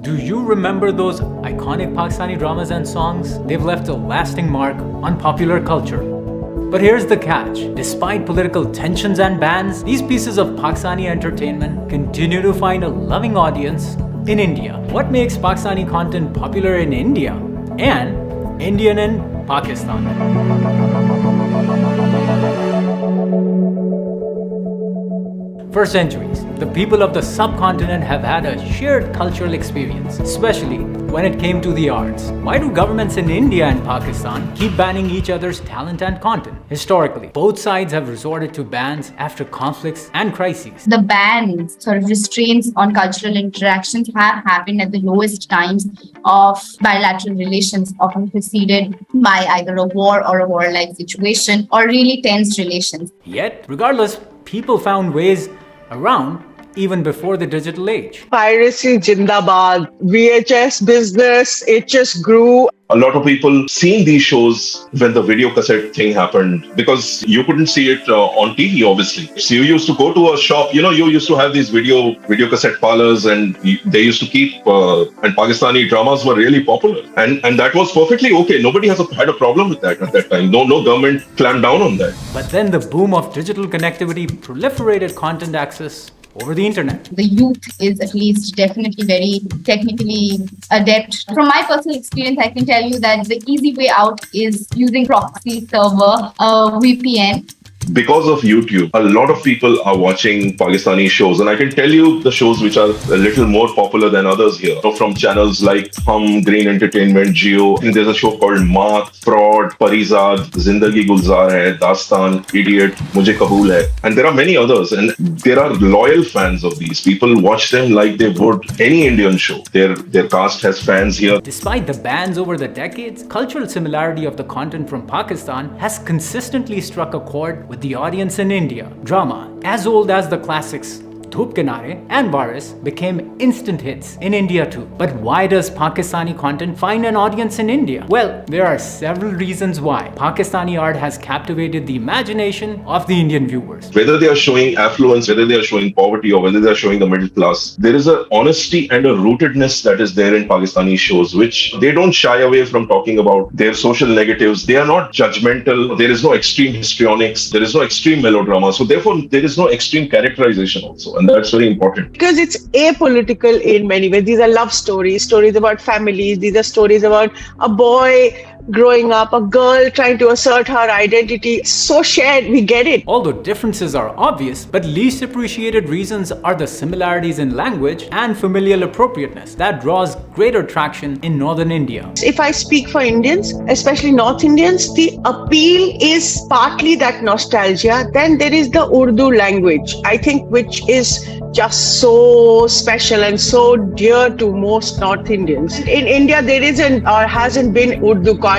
Do you remember those iconic Pakistani dramas and songs? They've left a lasting mark on popular culture. But here's the catch. Despite political tensions and bans, these pieces of Pakistani entertainment continue to find a loving audience in India. What makes Pakistani content popular in India and Indian in Pakistan? For centuries, the people of the subcontinent have had a shared cultural experience, especially when it came to the arts. Why do governments in India and Pakistan keep banning each other's talent and content? Historically, both sides have resorted to bans after conflicts and crises. The bans, sort of restraints on cultural interactions, have happened at the lowest times of bilateral relations, often preceded by either a war or a warlike situation or really tense relations. Yet, regardless, people found ways around even before the digital age. Piracy Jindabad, VHS business, it just grew. A lot of people seen these shows when the video cassette thing happened because you couldn't see it on TV, obviously. So you used to go to a shop, you used to have these video cassette parlors, and they used to keep, and Pakistani dramas were really popular. And that was perfectly okay. Nobody had a problem with that at that time. No government clamped down on that. But then the boom of digital connectivity proliferated content access over the internet. The youth is at least definitely very technically adept. From my personal experience, I can tell you that the easy way out is using proxy server, VPN. Because of YouTube, a lot of people are watching Pakistani shows, and I can tell you the shows which are a little more popular than others here. So from channels like Green Entertainment, Jio, I think there's a show called Maat, Fraud, Parizad, Zindagi Gulzar Hai, Dastan, Idiot, Mujhe Qabool Hai, and there are many others. And there are loyal fans of these. People watch them like they would any Indian show. Their cast has fans here. Despite the bans over the decades, cultural similarity of the content from Pakistan has consistently struck a chord with the audience in India. Drama, as old as the classics Dhoop Kinare and Varis, became instant hits in India too. But why does Pakistani content find an audience in India? Well, there are several reasons why Pakistani art has captivated the imagination of the Indian viewers. Whether they are showing affluence, whether they are showing poverty, or whether they are showing the middle class, there is an honesty and a rootedness that is there in Pakistani shows, which they don't shy away from talking about their social negatives. They are not judgmental. There is no extreme histrionics. There is no extreme melodrama. So therefore, there is no extreme characterization also. And that's very important. Because it's apolitical in many ways. These are love stories about families. These are stories about a boy growing up, a girl trying to assert her identity. So shared, we get it. Although differences are obvious, but least appreciated reasons are the similarities in language and familial appropriateness that draws greater traction in northern India. If I speak for Indians, especially North Indians, the appeal is partly that nostalgia. Then there is the Urdu language, I think, which is just so special and so dear to most North Indians. In India, there isn't or hasn't been Urdu content.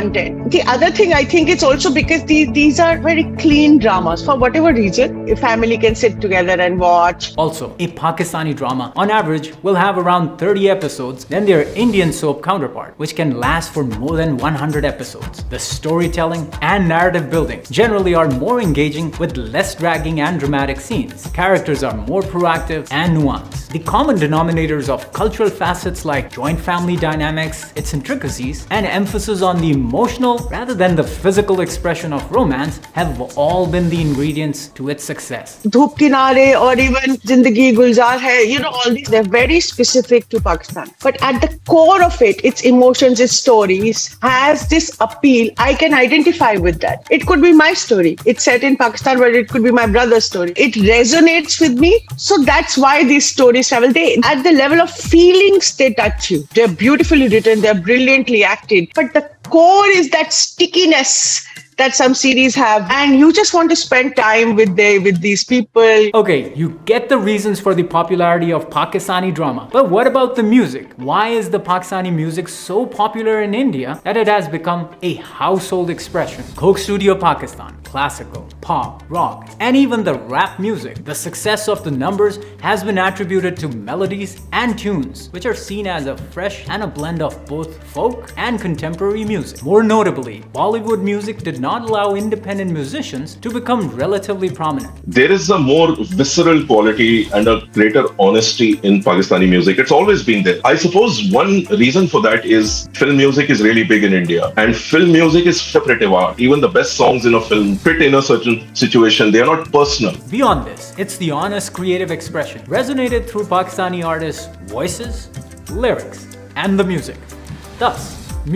The other thing, I think it's also because these are very clean dramas. For whatever reason, a family can sit together and watch. Also, a Pakistani drama, on average, will have around 30 episodes than their Indian soap counterpart, which can last for more than 100 episodes. The storytelling and narrative building generally are more engaging with less dragging and dramatic scenes. Characters are more proactive and nuanced. The common denominators of cultural facets like joint family dynamics, its intricacies, and emphasis on the emotional rather than the physical expression of romance have all been the ingredients to its success. Dhoop Kinare or even Zindagi Gulzar Hai, all these, they're very specific to Pakistan. But at the core of it, its emotions, its stories, has this appeal. I can identify with that. It could be my story. It's set in Pakistan, but it could be my brother's story. It resonates with me. So that's why these stories travel. At the level of feelings, they touch you. They're beautifully written. They're brilliantly acted. But the core is that stickiness that some series have, and you just want to spend time with these people. Okay, you get the reasons for the popularity of Pakistani drama, but what about the music? Why is the Pakistani music so popular in India that it has become a household expression? Coke Studio Pakistan, classical, pop, rock, and even the rap music. The success of the numbers has been attributed to melodies and tunes, which are seen as a fresh and a blend of both folk and contemporary music. More notably, Bollywood music did not not allow independent musicians to become relatively prominent. There is a more visceral quality and a greater honesty in Pakistani music. It's always been there. I suppose one reason for that is film music is really big in India, and film music is interpretive art. Even the best songs in a film fit in a certain situation. They are not personal. Beyond this, it's the honest creative expression resonated through Pakistani artists' voices, lyrics, and the music. Thus,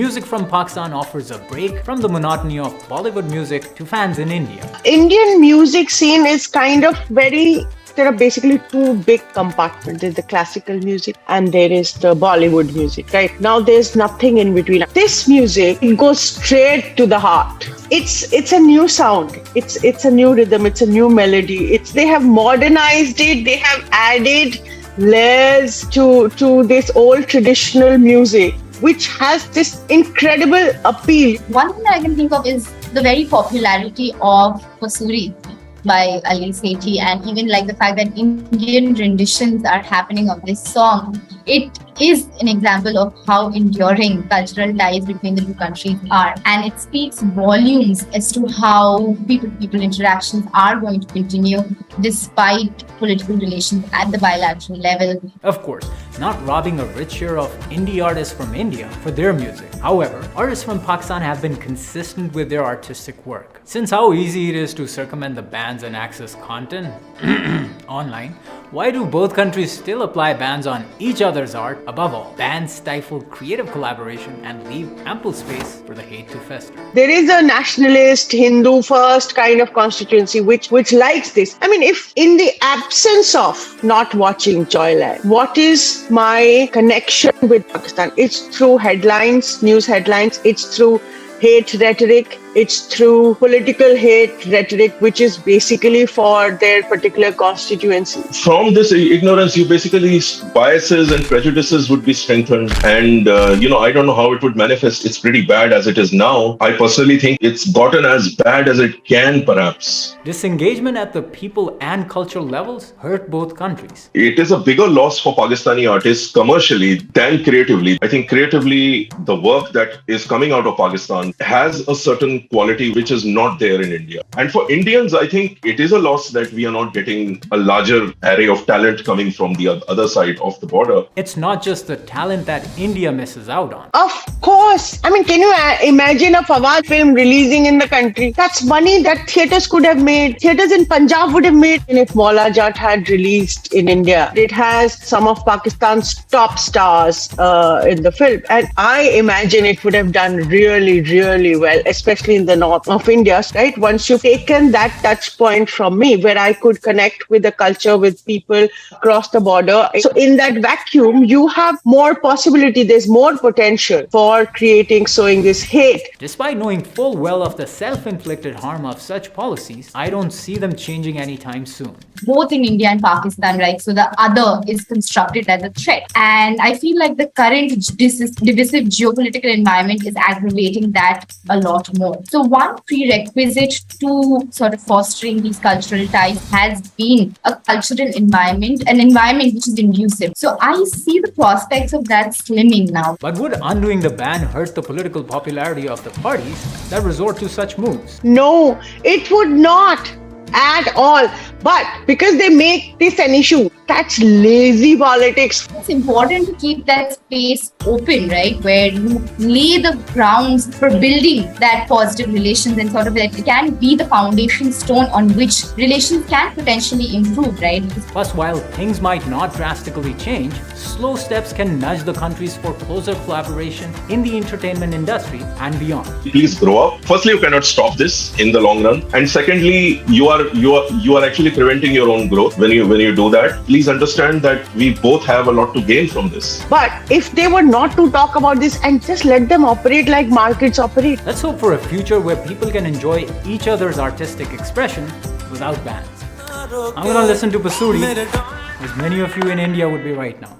music from Pakistan offers a break from the monotony of Bollywood music to fans in India. Indian music scene is kind of very, there are basically two big compartments. There's the classical music and there is the Bollywood music, right? Now there's nothing in between. This music, it goes straight to the heart. It's a new sound. It's a new rhythm. It's a new melody. They have modernized it. They have added layers to this old traditional music, which has this incredible appeal. One thing that I can think of is the very popularity of Pasoori by Ali Sethi, and even like the fact that Indian renditions are happening of this song. It is an example of how enduring cultural ties between the two countries are, and it speaks volumes as to how people-to-people interactions are going to continue despite political relations at the bilateral level. Of course, not robbing a rich share of indie artists from India for their music. However, artists from Pakistan have been consistent with their artistic work. Since how easy it is to circumvent the bans and access content online, why do both countries still apply bans on each other's art? Above all, bans stifle creative collaboration and leave ample space for the hate to fester. There is a nationalist, Hindu first kind of constituency which likes this. I mean, if in the absence of not watching Joyland, what is my connection with Pakistan? It's through headlines, news headlines, it's through hate rhetoric, it's through political hate rhetoric, which is basically for their particular constituency. From this ignorance, you basically biases and prejudices would be strengthened. And, I don't know how it would manifest. It's pretty bad as it is now. I personally think it's gotten as bad as it can, perhaps. Disengagement at the people and cultural levels hurt both countries. It is a bigger loss for Pakistani artists commercially than creatively. I think creatively, the work that is coming out of Pakistan has a certain quality which is not there in India. And for Indians, I think it is a loss that we are not getting a larger array of talent coming from the other side of the border. It's not just the talent that India misses out on. Of course. I mean, can you imagine a Fawad film releasing in the country? That's money that theatres could have made. Theatres in Punjab would have made. And if Maula Jat had released in India, it has some of Pakistan's top stars in the film. And I imagine it would have done really, really well, especially in the north of India, right? Once you've taken that touch point from me, where I could connect with the culture, with people across the border. So in that vacuum, you have more possibility. There's more potential for sowing this hate. Despite knowing full well of the self-inflicted harm of such policies, I don't see them changing anytime soon. Both in India and Pakistan, right? So the other is constructed as a threat. And I feel like the current divisive geopolitical environment is aggravating that a lot more. So one prerequisite to sort of fostering these cultural ties has been a cultural environment, an environment which is conducive. So I see the prospects of that slimming now. But would undoing the ban hurt the political popularity of the parties that resort to such moves? No, it would not at all. But because they make this an issue, that's lazy politics. It's important to keep that space open, right? Where you lay the grounds for building that positive relations and sort of that it can be the foundation stone on which relations can potentially improve, right? Plus, while things might not drastically change, slow steps can nudge the countries for closer collaboration in the entertainment industry and beyond. Please grow up. Firstly, you cannot stop this in the long run. And secondly, you are actually preventing your own growth when you do that. Please understand that we both have a lot to gain from this. But if they were not to talk about this and just let them operate like markets operate. Let's hope for a future where people can enjoy each other's artistic expression without bans. I'm gonna listen to Pasoori, as many of you in India would be right now.